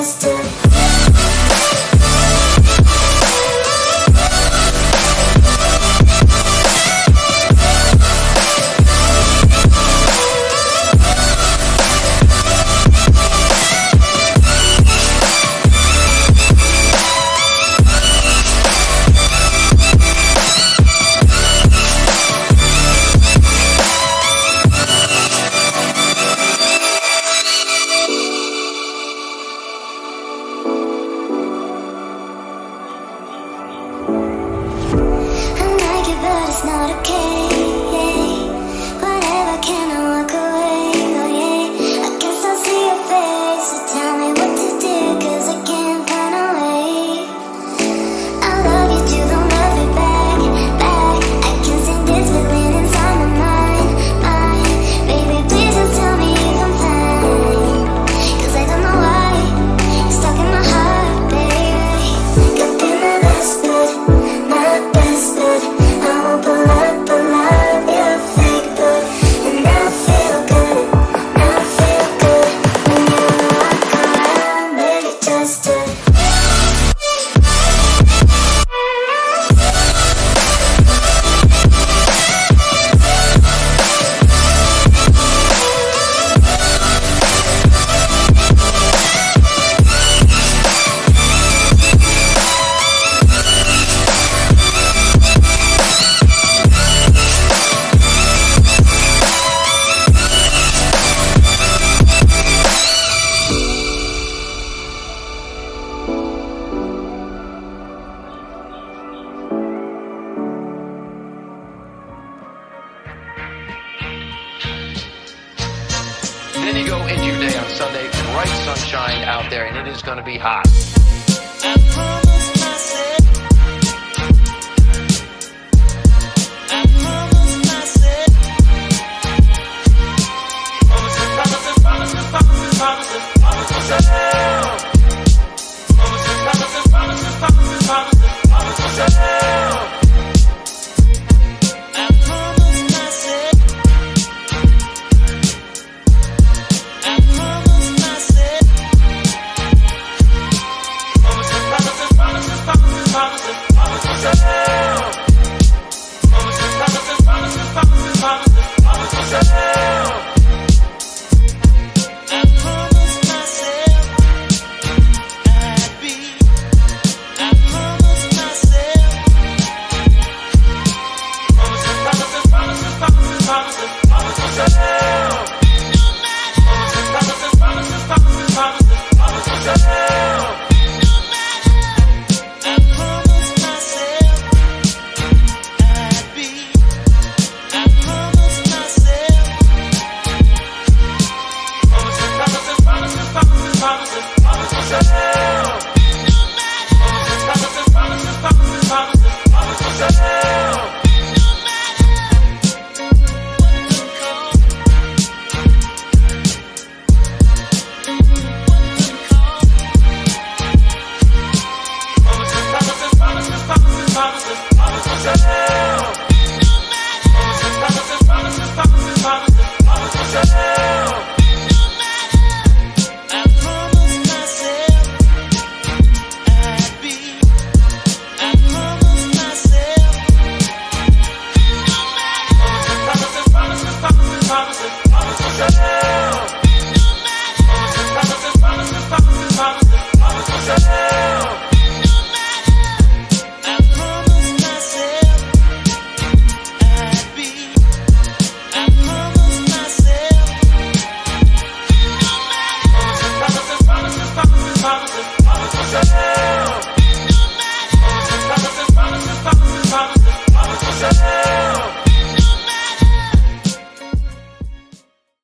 just do. But it's not okay, yeah. Whatever, can I walk away, oh yeah. I guess I'll see your face, so tell me what to do, 'cause I can't find a way. I love you too, don't love me back, back. I can't stand this feeling inside my mind, mind. Baby, please just tell me if I'm fine, 'cause I don't know why you're stuck in my heart, baby. Could be my best bud, my best bud. Pull up, you're fake, but and I feel good, when you walk around, baby, just do. Then you go into your day on Sunday, bright sunshine out there, and it is going to be hot.